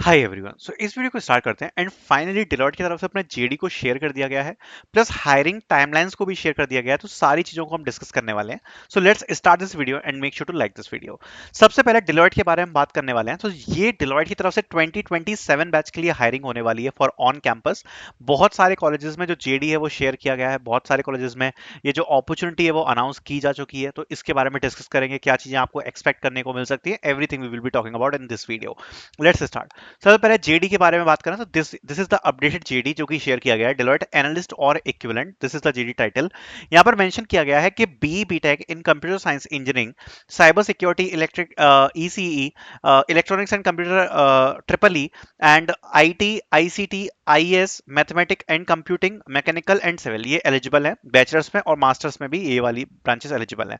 Hi everyone. सो इस video को start करते हैं एंड फाइनली डिलॉयट की तरफ से अपना जेडी को शेयर कर दिया गया है, प्लस हायरिंग टाइमलाइंस को भी शेयर कर दिया गया है। तो सारी चीजों को हम डिस्कस करने वाले हैं। So let's start this video and make sure to like this video. सबसे पहले डिलॉयट के बारे में बात करने वाले हैं। तो ये डिलॉयट की तरफ से 2027 बैच के लिए हायरिंग होने वाली है फॉर ऑन कैंपस। बहुत सारे कॉलेजेस में जो जेडी है वो शेयर किया गया है, बहुत सारे कॉलेजेस में ये जो अपॉर्चुनिटी है वो अनाउंस की जा चुकी है। तो इसके बारे में डिस्कस करेंगे, क्या चीजें आपको एक्सपेक्ट करने को मिल सकती है। Everything we will be talking about in this video. Let's start. सबसे पहले जेडी के बारे में बात करें तो this is the updated JD जो कि शेयर किया गया है, डिलॉयट एनालिस्ट और equivalent. This is the JD title. यहां पर मेंशन किया गया है कि B BTech in computer science engineering, cyber security, electric ECE, electronics and computer triple E, and IT, ICT, IS, mathematic and computing, mechanical and civil, ये eligible है। Bachelors में और मास्टर्स में भी ये वाली ब्रांचेस एलिजिबल है।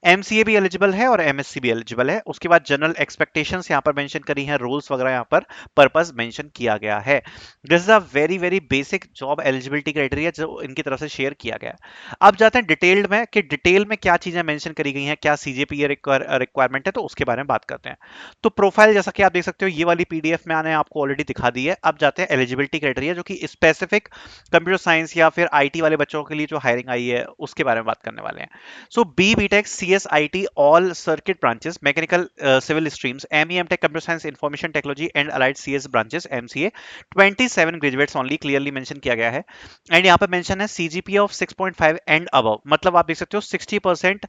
एमसीए भी एलिजिबल है और एमएससी भी एलिजिबल है। उसके बाद जनरल एक्सपेक्टेशंस यहाँ पर मेंशन करी हैं, रूल्स वगैरह यहाँ पर पर्पस मेंशन किया गया है। This is a very very basic job eligibility criteria जो इनकी तरफ से शेयर किया गया है। अब जाते हैं डिटेल्ड में कि डिटेल में क्या चीजें मेंशन करी गई हैं, क्या सीजीपीए रिक्वायरमेंट है, तो उसके बारे में बात करते हैं। तो प्रोफाइल जैसा कि आप देख सकते हो, ये वाली पीडीएफ मैंने आपको ऑलरेडी दिखा दी है। अब जाते हैं एलिजिबिलिटी क्राइटेरिया जो कि स्पेसिफिक कंप्यूटर साइंस या फिर आईटी वाले बच्चों के लिए जो हायरिंग आई है उसके बारे में बात करने वाले हैं। So B BTech CSIT all circuit branches, mechanical civil streams, ME MTech computer science information technology and allied CS branches MCA, 27 graduates only clearly mention किया गया है। एंड यहाँ पे मेंशन है CGPA ऑफ 6.5 एंड अबव, मतलब आप देख सकते हो 60%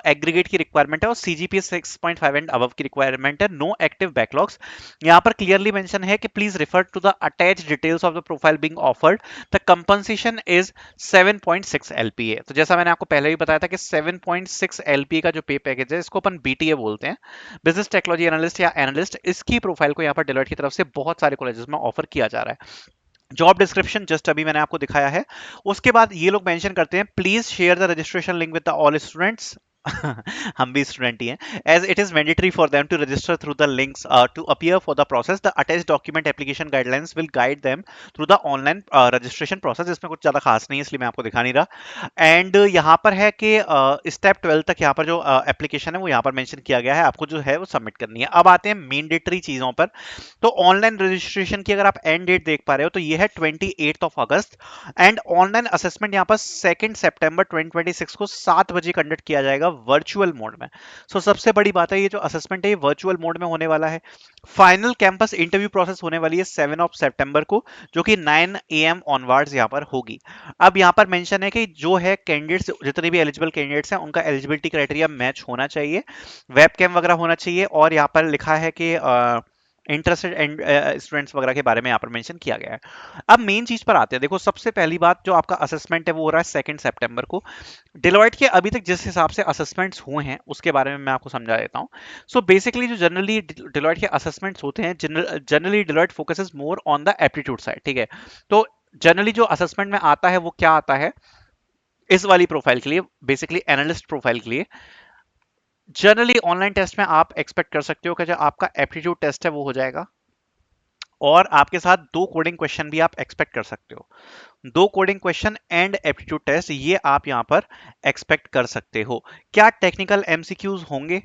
एग्रीगेट की रिक्वायरमेंट है और CGPA 6.5 एंड अबव की रिक्वायरमेंट है। No active backlogs. यहाँ पर क्लियरली मेंशन है कि please refer to the attached details of the profile being offered. The compensation is 7.6 LPA। तो जैसा मैंने आपको पहले भी बताया था कि 7.6 LPA का जो पे पैकेज है इसको अपन BTA बोलते हैं, बिजनेस टेक्नोलॉजी एनालिस्ट या एनालिस्ट। इसकी प्रोफाइल को यहाँ पर डेलोइट की तरफ से बहुत सारे कॉलेजेस में ऑफर किया जा रहा है। जॉब डिस्क्रिप्शन जस्ट अभी मैंने आपको दिखाया है। उसके बाद ये लोग मेंशन करते हैं, please share the registration link with the all students. हम भी स्टूडेंट ही हैं। As it is mandatory for them to register through the links to appear for the process, the attached document application guidelines will guide them through the online registration process. इसमें कुछ ज्यादा खास नहीं है इसलिए मैं आपको दिखा नहीं रहा। एंड यहाँ पर है कि स्टेप 12 तक यहाँ पर जो एप्लीकेशन है वो यहाँ पर मेंशन किया गया है, आपको जो है वो सबमिट करनी है। अब आते हैं मैंडेटरी चीजों पर। तो ऑनलाइन रजिस्ट्रेशन की अगर आप एंड डेट देख पा रहे हो तो ये है 28 अगस्त। एंड ऑनलाइन असेसमेंट यहाँ पर 2 सितंबर 2026 को 7 बजे कंडक्ट किया जाएगा वर्चुअल मोड में। सो सबसे बड़ी बात है, ये जो असेसमेंट है ये वर्चुअल मोड में होने वाला है। फाइनल कैंपस इंटरव्यू प्रोसेस होने वाली है 7 सितंबर को, जो कि 9 AM ऑनवर्ड्स यहाँ पर होगी। अब यहाँ पर मेंशन है कि जो है कैंडिडेट्स, जितने भी एलिजिबल कैंडिडेट्स हैं उनका एलिजिबिलिटी क्राइटेरिया मैच होना चाहिए, वेब कैम वगैरह होना चाहिए, और यहाँ पर लिखा है कि इंटरेस्टेड एंड स्टूडेंट्स वगैरह के बारे में यहाँ पर मेंशन किया गया है। अब मेन चीज पर आते हैं। देखो सबसे पहली बात, जो आपका असेसमेंट है वो हो रहा है 2 सितंबर को। डिलॉयट के अभी तक जिस हिसाब से असेसमेंट्स हुए हैं उसके बारे में मैं आपको समझा देता हूँ। सो बेसिकली जो जनरली डिलॉयट के असेसमेंट्स होते हैं, generally Deloitte focuses more on the aptitude side, ठीक है। तो जनरली जो असेसमेंट में आता है वो क्या आता है इस वाली प्रोफाइल के लिए, बेसिकली एनालिस्ट प्रोफाइल के लिए। जनरली ऑनलाइन टेस्ट में आप एक्सपेक्ट कर सकते हो कि जो आपका एप्टीट्यूड टेस्ट है वो हो जाएगा, और आपके साथ 2 कोडिंग क्वेश्चन भी आप एक्सपेक्ट कर सकते हो। 2 coding question and aptitude test ये आप यहां पर एक्सपेक्ट कर सकते हो। क्या टेक्निकल एमसीक्यूज होंगे?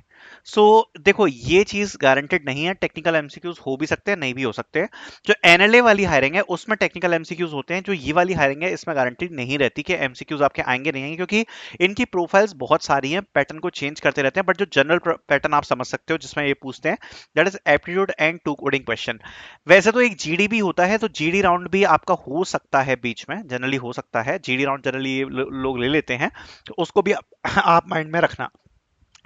देखो ये चीज गारंटेड नहीं है, टेक्निकल एमसीक्यूज हो भी सकते हैं नहीं भी हो सकते हैं। जो एनएलए वाली हायरिंग है उसमें टेक्निकल एमसीक्यूज होते हैं, जो ये वाली हायरिंग है इसमें गारंटी नहीं रहती कि एमसीक्यूज आपके आएंगे नहीं आएंगे, क्योंकि इनकी प्रोफाइल्स बहुत सारी हैं, पैटर्न को चेंज करते रहते हैं। बट जो जनरल पैटर्न आप समझ सकते हो जिसमें ये पूछते हैं, that is aptitude and 2 coding question. वैसे तो एक जीडी भी होता है, तो जीडी राउंड भी आपका हो सकता है बीच में, जनरली हो सकता है जीडी राउंड, जनरली लोग ले लेते हैं, तो उसको भी आप माइंड में रखना।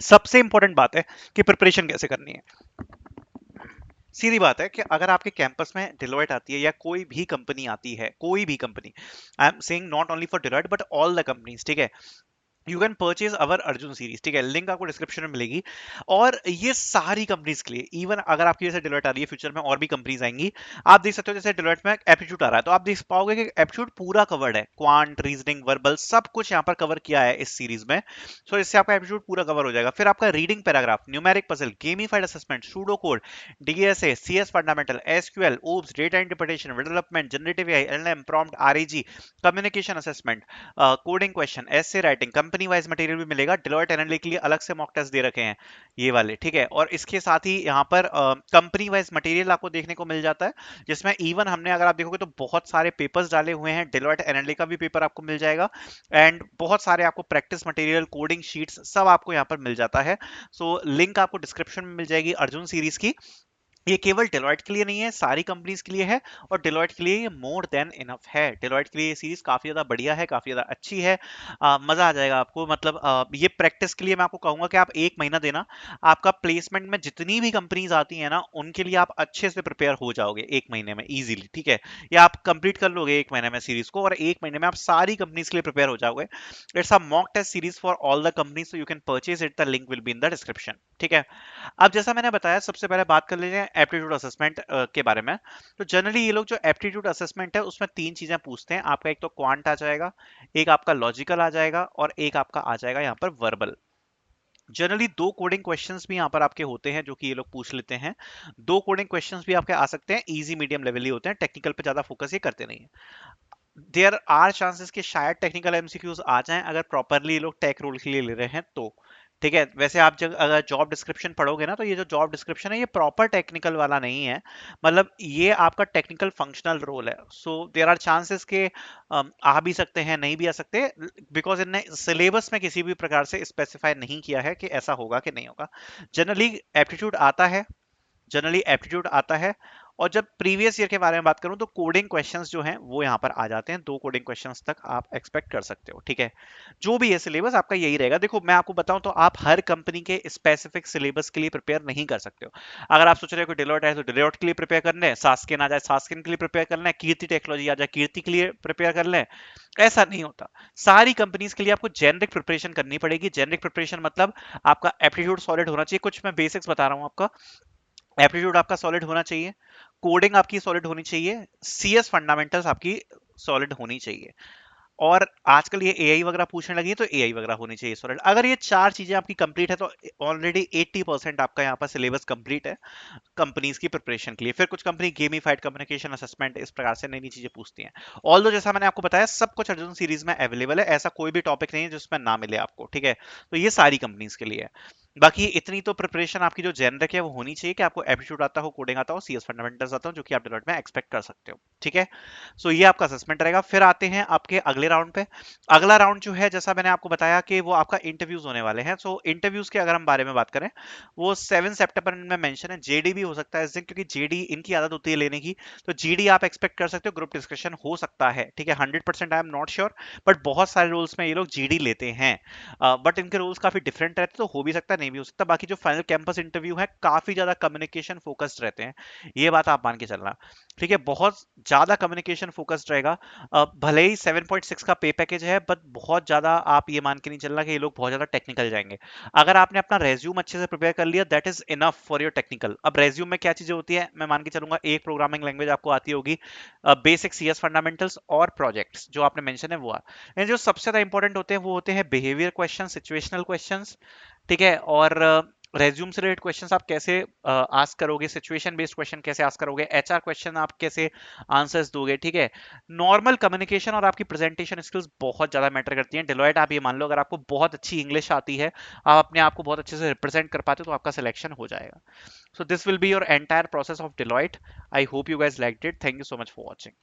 सबसे इंपॉर्टेंट बात है कि प्रिपरेशन कैसे करनी है। सीधी बात है कि अगर आपके कैंपस में डिलॉयट आती है या कोई भी कंपनी आती है, कोई भी company, I am saying not only for Deloitte but all the companies, ठीक है, you can purchase our Arjun series, ठीक है, लिंक आपको डिस्क्रिप्शन में मिलेगी। और ये सारी कंपनीज के लिए, इवन अगर आपकी जैसे डिलॉयट आ रही है, फ्यूचर में और भी कंपनीज आएंगी, आप देख सकते हो जैसे डिलॉयट में एप्टीट्यूड आ रहा है, तो आप देख पाओगे कि एप्टीट्यूड पूरा कवर्ड है, क्वांट, रीजनिंग, वर्बल, सब कुछ यहाँ पर कवर किया है इस सीरीज में। सो इससे आपका एप्टीट्यूड पूरा कवर हो जाएगा। फिर आपका reading paragraph, numeric puzzle, gamified assessment, pseudo code, DSA, CS fundamental, SQL, OOPs, data interpretation, development, generative AI, LM, prompt, RAG, communication assessment, coding question, essay writing, company company wise material भी मिलेगा। Deloitte analytic के लिए अलग से mock test दे रखे हैं ये वाले, ठीक है। और इसके साथ ही यहाँ पर कंपनी वाइज मटेरियल आपको देखने को मिल जाता है, जिसमें इवन हमने अगर आप देखोगे तो बहुत सारे पेपर्स डाले हुए हैं। डिलॉयट एनालिटिक का भी पेपर आपको मिल जाएगा एंड बहुत सारे आपको प्रैक्टिस मटेरियल, कोडिंग शीट्स सब आपको यहाँ पर मिल जाता है। सो लिंक आपको डिस्क्रिप्शन में मिल जाएगी अर्जुन सीरीज की। ये केवल डेलॉयट के लिए नहीं है, सारी कंपनीज के लिए है, और डेलॉयट के लिए ये मोर देन इनफ है। डेलॉयट के लिए ये सीरीज काफी ज्यादा बढ़िया है, काफी ज्यादा अच्छी है। मजा आ जाएगा आपको। मतलब ये प्रैक्टिस के लिए मैं आपको कहूंगा कि आप 1 महीना देना, आपका प्लेसमेंट में जितनी भी कंपनीज आती है ना उनके लिए आप अच्छे से प्रिपेयर हो जाओगे 1 महीने में इजीली, ठीक है। या आप कंप्लीट कर लोगे 1 महीने में सीरीज को, और 1 महीने में आप सारी कंपनीज के लिए प्रिपेयर हो जाओगे। It's a mock test series for all the companies, so you can purchase it, the link will be in the description, ठीक है। अब जैसा मैंने बताया, सबसे पहले बात कर लेते हैं एप्टीट्यूड असेसमेंट के बारे में। तो जनरली ये लोग जो एप्टीट्यूड असेसमेंट है उसमें 3 चीजें पूछते हैं आपका। एक तो क्वांट आ जाएगा, एक आपका लॉजिकल आ जाएगा, और एक आपका आ जाएगा यहाँ पर वर्बल। जनरली 2 कोडिंग क्वेश्चंस भी यहाँ पर आपके होते हैं जो कि ये लोग पूछ लेते हैं। 2 कोडिंग क्वेश्चंस भी आपके आ सकते हैं, इजी मीडियम लेवल ही होते हैं, टेक्निकल पे ज्यादा फोकस ये करते नहीं है। देयर आर चांसेस कि शायद टेक्निकल एमसीक्यूज आ जाएं अगर प्रॉपरली ये लोग टेक रोल के लिए ले रहे हैं तो, ठीक है। वैसे आप जब अगर जॉब डिस्क्रिप्शन पढ़ोगे ना, तो ये जो जॉब डिस्क्रिप्शन है ये प्रॉपर टेक्निकल वाला नहीं है। मतलब ये आपका टेक्निकल फंक्शनल रोल है। सो देयर आर चांसेस के आ भी सकते हैं, नहीं भी आ सकते, बिकॉज इनने सिलेबस में किसी भी प्रकार से स्पेसिफाई नहीं किया है कि ऐसा होगा कि नहीं होगा। जनरली एप्टीट्यूड आता है, जनरली एप्टीट्यूड आता है। और जब प्रीवियस ईयर के बारे में बात करूं तो कोडिंग क्वेश्चंस जो हैं वो यहाँ पर आ जाते हैं। 2 कोडिंग क्वेश्चंस तक आप एक्सपेक्ट कर सकते हो, ठीक है। जो भी है सिलेबस आपका यही रहेगा। देखो मैं आपको बताऊं तो आप हर कंपनी के स्पेसिफिक सिलेबस के लिए प्रिपेयर नहीं कर सकते हो। अगर आप सोच रहे हो कि डिलॉयट है तो डिलॉयट के लिए प्रिपेयर कर लें, सास्किन आ जाए सास्किन के लिए प्रिपेयर कर लें, कीर्ति टेक्नोलॉजी आ जाए कीर्ति के लिए प्रिपेयर कर लें, ऐसा नहीं होता। सारी कंपनीज के लिए आपको जेनरिक प्रिपरेशन करनी पड़ेगी। जेनरिक प्रिपरेशन मतलब आपका एप्टीट्यूड सॉलिड होना चाहिए। कुछ मैं बेसिक्स बता रहा हूँ आपका। एप्टीट्यूड आपका सॉलिड होना चाहिए, कोडिंग आपकी सॉलिड होनी चाहिए, सीएस फंडामेंटल्स आपकी सॉलिड होनी चाहिए, और आजकल ये एआई वगैरह पूछने लगी है तो एआई वगैरह होनी चाहिए सॉलिड। अगर ये 4 चीजें आपकी कंप्लीट है तो ऑलरेडी 80% आपका यहाँ पर सिलेबस कंप्लीट है कंपनीज की प्रिपरेशन के लिए। फिर कुछ कंपनी गेमिफाइड कम्युनिकेशन असेसमेंट इस प्रकार से नई नई चीजें पूछती हैं। ऑल्दो जैसा मैंने आपको बताया सब कुछ अर्जुन सीरीज में अवेलेबल है, ऐसा कोई भी टॉपिक नहीं है जिसमें ना मिले आपको, ठीक है। तो ये सारी कंपनीज के लिए है। बाकी इतनी तो प्रिपरेशन आपकी जो जेनरिक है वो होनी चाहिए कि आपको एप्टीट्यूड आता हो, कोडिंग आता हो, सीएस फंडामेंटल्स आता हो, जो कि आप डेवलपमेंट में एक्सपेक्ट कर सकते हो, ठीक है। सो ये आपका असेसमेंट रहेगा। फिर आते हैं आपके अगले राउंड पे। अगला राउंड जो है जैसा मैंने आपको बताया कि वो आपका इंटरव्यूज होने वाले हैं। सो इंटरव्यूज के अगर हम बारे में बात करें, वो 7 सितंबर में मेंशन है। जेडी भी हो सकता है इस दिन, क्योंकि जेडी इनकी आदत होती है लेने की। तो जीडी आप एक्सपेक्ट कर सकते हो, ग्रुप डिस्कशन हो सकता है, ठीक है। 100% I am not sure, but बहुत सारे रोल्स में ये लोग जीडी लेते हैं। बट इनके रोल्स काफी डिफरेंट रहते हैं, तो हो भी सकता है नहीं भी हो सकता। बाकी जो फाइनल कैंपस इंटरव्यू है काफी ज्यादा कम्युनिकेशन फोकस्ड रहते हैं, ये बात आप मान के चलना, ठीक है। बहुत ज्यादा कम्युनिकेशन फोकस्ड रहेगा। भले ही 7.6 का पे पैकेज है, बट बहुत ज्यादा आप ये मान के नहीं चलना कि ये लोग बहुत ज्यादा टेक्निकल जाएंगे। अगर आपने अपना रेज्यूम अच्छे से प्रिपेयर कर लिया, that is enough for your technical. अब रेज्यूम में क्या चीजें होती है मैं मान के चलूंगा, एक प्रोग्रामिंग लैंग्वेज आपको आती होगी, बेसिक सीएस फंडामेंटल्स और प्रोजेक्ट्स जो आपने मेंशन है वो जो सबसे ज्यादा इंपॉर्टेंट होते हैं वो होते हैं बिहेवियर क्वेश्चन, सिचुएशनल क्वेश्चंस, ठीक है। और रेज्यूम से रिलेटेड क्वेश्चंस आप कैसे आस्क करोगे, सिचुएशन बेस्ड क्वेश्चन कैसे आस्क करोगे, एचआर क्वेश्चन आप कैसे आंसर्स दोगे, ठीक है। नॉर्मल कम्युनिकेशन और आपकी प्रेजेंटेशन स्किल्स बहुत ज्यादा मैटर करती हैं। डिलॉयट आप ये मान लो अगर आपको बहुत अच्छी इंग्लिश आती है, आप अपने आप को बहुत अच्छे से रिप्रेजेंट कर पाते हो, तो आपका सिलेक्शन हो जाएगा। So this will be your entire process of Deloitte. I hope you guys liked it. Thank you so much for watching.